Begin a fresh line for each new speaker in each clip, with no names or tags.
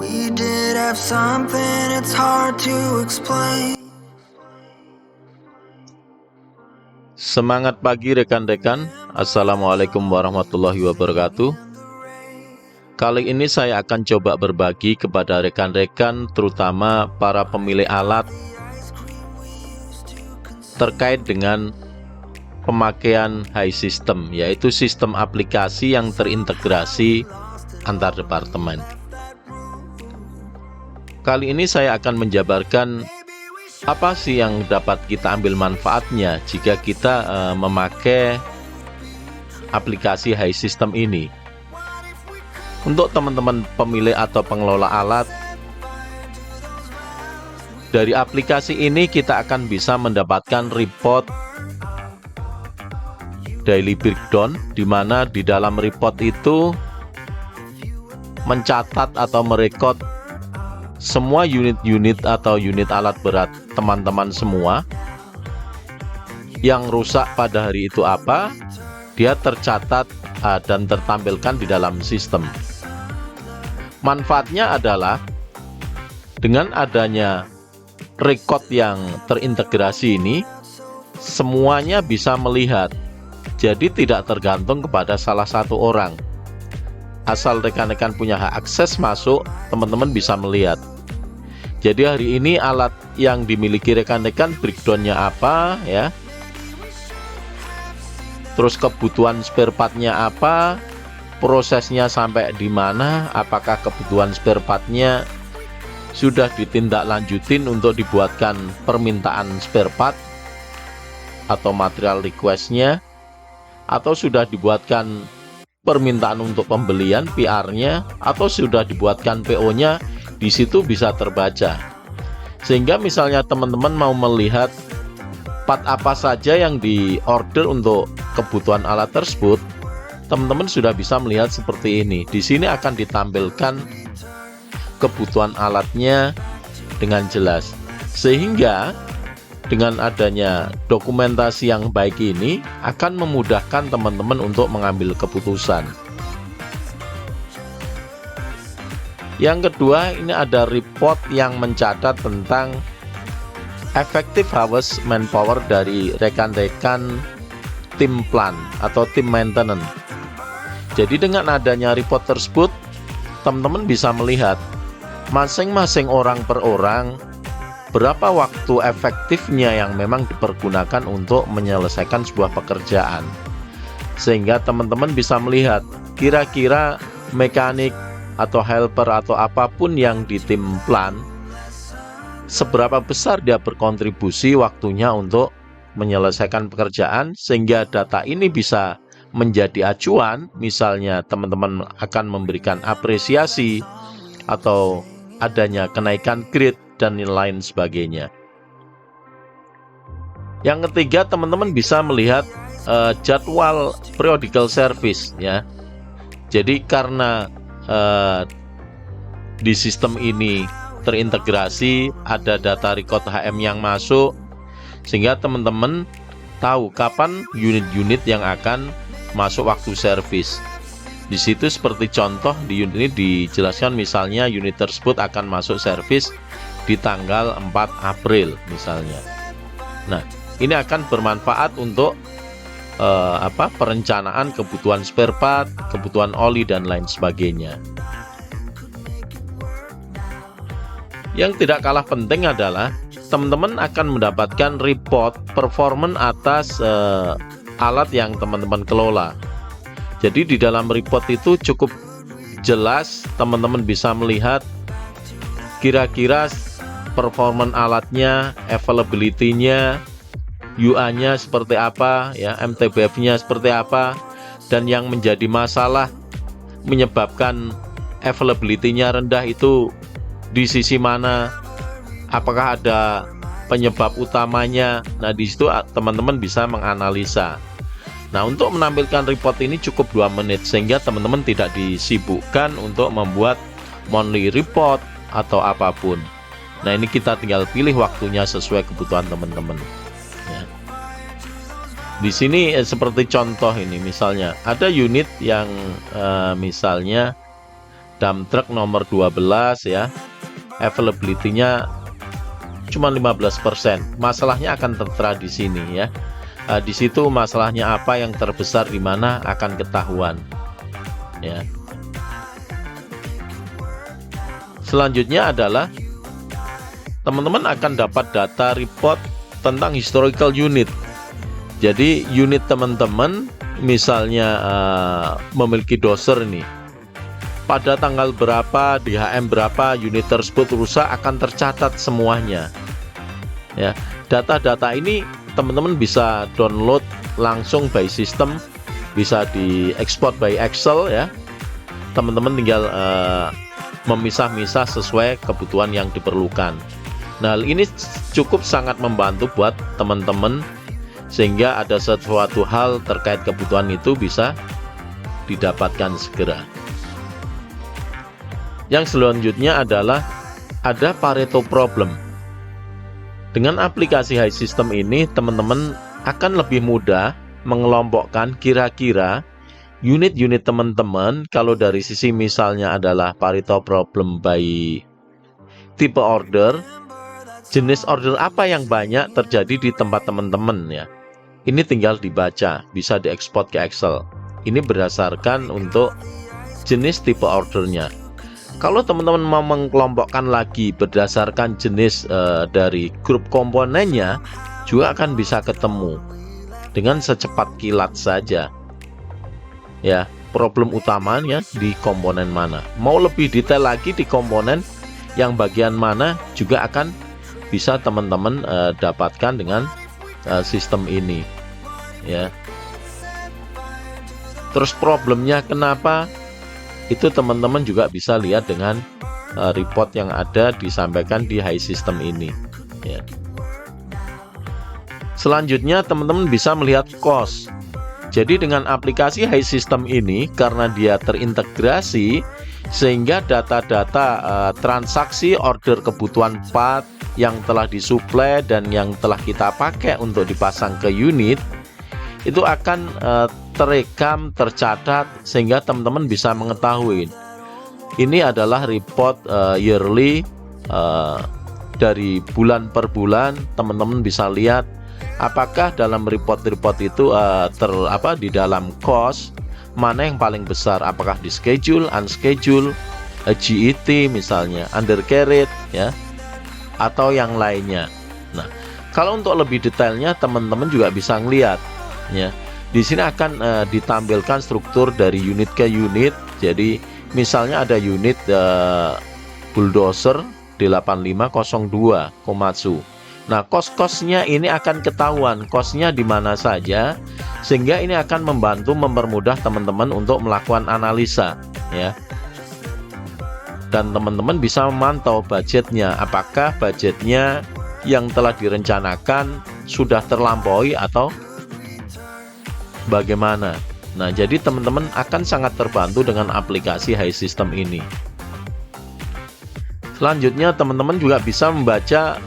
We did have something it's hard to explain.
Semangat pagi rekan-rekan. Assalamualaikum warahmatullahi wabarakatuh. Kali ini saya akan coba berbagi kepada rekan-rekan, terutama para pemilik alat, terkait dengan pemakaian high system, yaitu sistem aplikasi yang terintegrasi antar departemen. Kali ini saya akan menjabarkan apa sih yang dapat kita ambil manfaatnya jika kita memakai aplikasi high system ini. Untuk teman-teman pemilik atau pengelola alat, dari aplikasi ini kita akan bisa mendapatkan report daily breakdown, di mana di dalam report itu mencatat atau merekod semua unit-unit atau unit alat berat teman-teman semua. Yang rusak pada hari itu apa, dia tercatat dan tertampilkan di dalam sistem. Manfaatnya adalah dengan adanya rekod yang terintegrasi ini, semuanya bisa melihat. Jadi tidak tergantung kepada salah satu orang. Asal rekan-rekan punya hak akses masuk, teman-teman bisa melihat. Jadi hari ini alat yang dimiliki rekan-rekan breakdownnya apa ya, terus kebutuhan spare partnya apa, prosesnya sampai di mana, apakah kebutuhan spare partnya sudah ditindaklanjutin untuk dibuatkan permintaan spare part atau material requestnya, atau sudah dibuatkan permintaan untuk pembelian PR-nya, atau sudah dibuatkan PO-nya. Di situ bisa terbaca, sehingga misalnya teman-teman mau melihat part apa saja yang diorder untuk kebutuhan alat tersebut, teman-teman sudah bisa melihat seperti ini. Di sini akan ditampilkan kebutuhan alatnya dengan jelas, sehingga dengan adanya dokumentasi yang baik ini akan memudahkan teman-teman untuk mengambil keputusan. Yang kedua, ini ada report yang mencatat tentang effective hours manpower dari rekan-rekan tim plan atau tim maintenance. Jadi dengan adanya report tersebut, teman-teman bisa melihat masing-masing orang per orang berapa waktu efektifnya yang memang dipergunakan untuk menyelesaikan sebuah pekerjaan. Sehingga teman-teman bisa melihat kira-kira mekanik atau helper atau apapun yang di tim plan, seberapa besar dia berkontribusi waktunya untuk menyelesaikan pekerjaan, sehingga data ini bisa menjadi acuan. Misalnya teman-teman akan memberikan apresiasi atau adanya kenaikan grade dan lain sebagainya. Yang ketiga, teman-teman bisa melihat jadwal periodical service ya. Jadi karena di sistem ini terintegrasi, ada data record HM yang masuk, sehingga teman-teman tahu kapan unit-unit yang akan masuk waktu servis. Di situ seperti contoh di unit ini dijelaskan, misalnya unit tersebut akan masuk servis di tanggal 4 April misalnya. Nah, ini akan bermanfaat untuk perencanaan kebutuhan spare part, kebutuhan oli dan lain sebagainya. Yang tidak kalah penting adalah teman-teman akan mendapatkan report performance atas alat yang teman-teman kelola. Jadi di dalam report itu cukup jelas, teman-teman bisa melihat kira-kira performance alatnya, availability-nya, UA-nya seperti apa ya, MTBF-nya seperti apa, dan yang menjadi masalah menyebabkan availability-nya rendah itu di sisi mana, apakah ada penyebab utamanya. Nah, di situ teman-teman bisa menganalisa. Nah, untuk menampilkan report ini cukup 2 menit, sehingga teman-teman tidak disibukkan untuk membuat monthly report atau apapun. Nah, ini kita tinggal pilih waktunya sesuai kebutuhan teman-teman ya. Di sini seperti contoh ini, misalnya ada unit yang misalnya dump truck nomor 12 ya, availability-nya cuma 15%. Masalahnya akan tertera di sini ya. Di situ masalahnya apa, yang terbesar di mana akan ketahuan ya. Selanjutnya adalah teman-teman akan dapat data report tentang historical unit. Jadi unit teman-teman misalnya memiliki doser ini, pada tanggal berapa, di HM berapa unit tersebut rusak, akan tercatat semuanya ya. Data-data ini teman-teman bisa download langsung by system, bisa diekspor by Excel ya. Teman-teman tinggal memisah-misah sesuai kebutuhan yang diperlukan. Nah, ini cukup sangat membantu buat teman-teman, sehingga ada sesuatu hal terkait kebutuhan itu bisa didapatkan segera. Yang selanjutnya adalah ada Pareto problem. Dengan aplikasi High System ini, teman-teman akan lebih mudah mengelompokkan kira-kira unit-unit teman-teman. Kalau dari sisi misalnya adalah Pareto problem by tipe order, jenis order apa yang banyak terjadi di tempat teman-teman ya. Ini tinggal dibaca, bisa diekspor ke Excel. Ini berdasarkan untuk jenis tipe ordernya. Kalau teman-teman mau mengelompokkan lagi berdasarkan jenis dari grup komponennya, juga akan bisa ketemu dengan secepat kilat saja ya, problem utamanya di komponen mana. Mau lebih detail lagi di komponen yang bagian mana, juga akan bisa teman-teman dapatkan dengan sistem ini ya. Terus problemnya kenapa, itu teman-teman juga bisa lihat dengan report yang ada disampaikan di High System ini ya. Selanjutnya teman-teman bisa melihat cost. Jadi dengan aplikasi High System ini, karena dia terintegrasi, sehingga data-data transaksi order kebutuhan part yang telah disuplai dan yang telah kita pakai untuk dipasang ke unit, itu akan terekam, tercatat, sehingga teman-teman bisa mengetahui ini adalah report yearly dari bulan per bulan. Teman-teman bisa lihat apakah dalam report-report itu di dalam cost mana yang paling besar, apakah di schedule, unschedule, GET misalnya, undercarried ya, atau yang lainnya. Nah, kalau untuk lebih detailnya teman-teman juga bisa ngelihat ya. Di sini akan ditampilkan struktur dari unit ke unit. Jadi misalnya ada unit bulldozer 8502 Komatsu. Nah, cost-costnya ini akan ketahuan, costnya di mana saja, sehingga ini akan membantu mempermudah teman-teman untuk melakukan analisa ya. Dan teman-teman bisa memantau budgetnya, apakah budgetnya yang telah direncanakan sudah terlampaui atau bagaimana. Nah, jadi teman-teman akan sangat terbantu dengan aplikasi High System ini. Selanjutnya teman-teman juga bisa membaca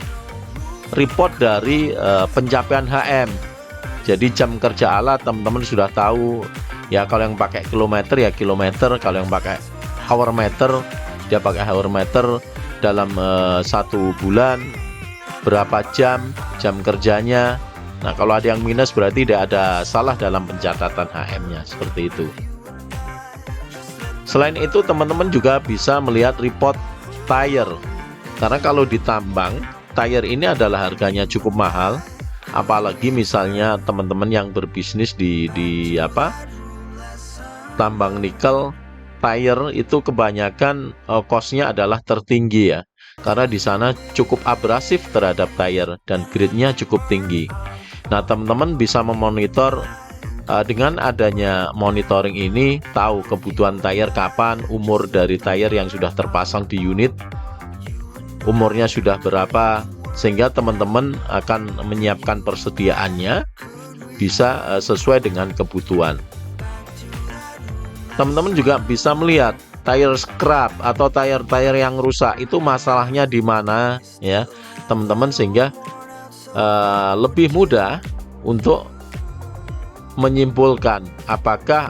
report dari pencapaian HM. Jadi jam kerja alat teman-teman sudah tahu ya. Kalau yang pakai kilometer ya kilometer, kalau yang pakai hour meter dia pakai hour meter. Dalam 1 bulan berapa jam kerjanya. Nah, kalau ada yang minus berarti tidak ada salah dalam pencatatan HM-nya, seperti itu. Selain itu teman-teman juga bisa melihat report tire, karena kalau ditambang tire ini adalah harganya cukup mahal. Apalagi misalnya teman-teman yang berbisnis di tambang nikel, tire itu kebanyakan cost-nya adalah tertinggi ya, karena di sana cukup abrasif terhadap tire dan grade-nya cukup tinggi. Nah, teman-teman bisa memonitor dengan adanya monitoring ini, tahu kebutuhan tire kapan, umur dari tire yang sudah terpasang di unit umurnya sudah berapa, sehingga teman-teman akan menyiapkan persediaannya bisa sesuai dengan kebutuhan. Teman-teman juga bisa melihat tire scrap atau tire-tire yang rusak itu masalahnya di mana ya teman-teman, sehingga lebih mudah untuk menyimpulkan apakah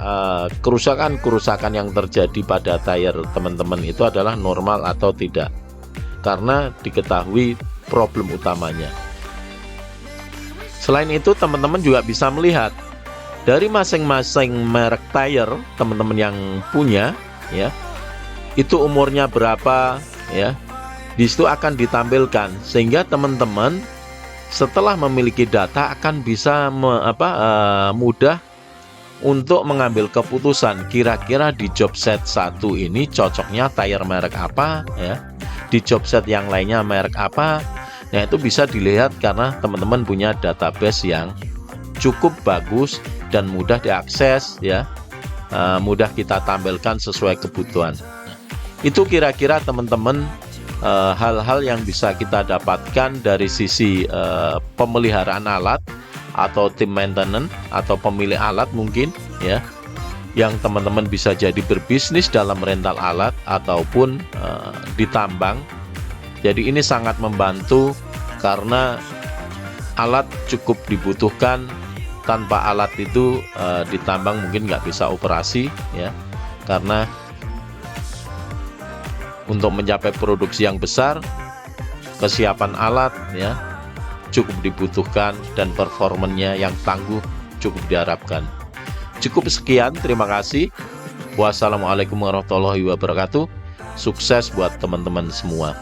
kerusakan-kerusakan yang terjadi pada tayar teman-teman itu adalah normal atau tidak, karena diketahui problem utamanya. Selain itu, teman-teman juga bisa melihat dari masing-masing merek tayar teman-teman yang punya, ya, itu umurnya berapa, ya. Di situ akan ditampilkan sehingga teman-teman setelah memiliki data akan bisa mudah untuk mengambil keputusan kira-kira di job set 1 ini cocoknya tayar merek apa, ya. Di job set yang lainnya merek apa. Nah, itu bisa dilihat karena teman-teman punya database yang cukup bagus dan mudah diakses, ya. Mudah kita tampilkan sesuai kebutuhan. Itu kira-kira teman-teman hal-hal yang bisa kita dapatkan dari sisi pemeliharaan alat atau tim maintenance atau pemilik alat mungkin, ya, yang teman-teman bisa jadi berbisnis dalam rental alat ataupun ditambang. Jadi ini sangat membantu karena alat cukup dibutuhkan. Tanpa alat itu ditambang mungkin nggak bisa operasi, ya, karena untuk mencapai produksi yang besar, kesiapan alat, ya, cukup dibutuhkan dan performanya yang tangguh cukup diharapkan. Cukup sekian, terima kasih. Wassalamualaikum warahmatullahi wabarakatuh. Sukses buat teman-teman semua.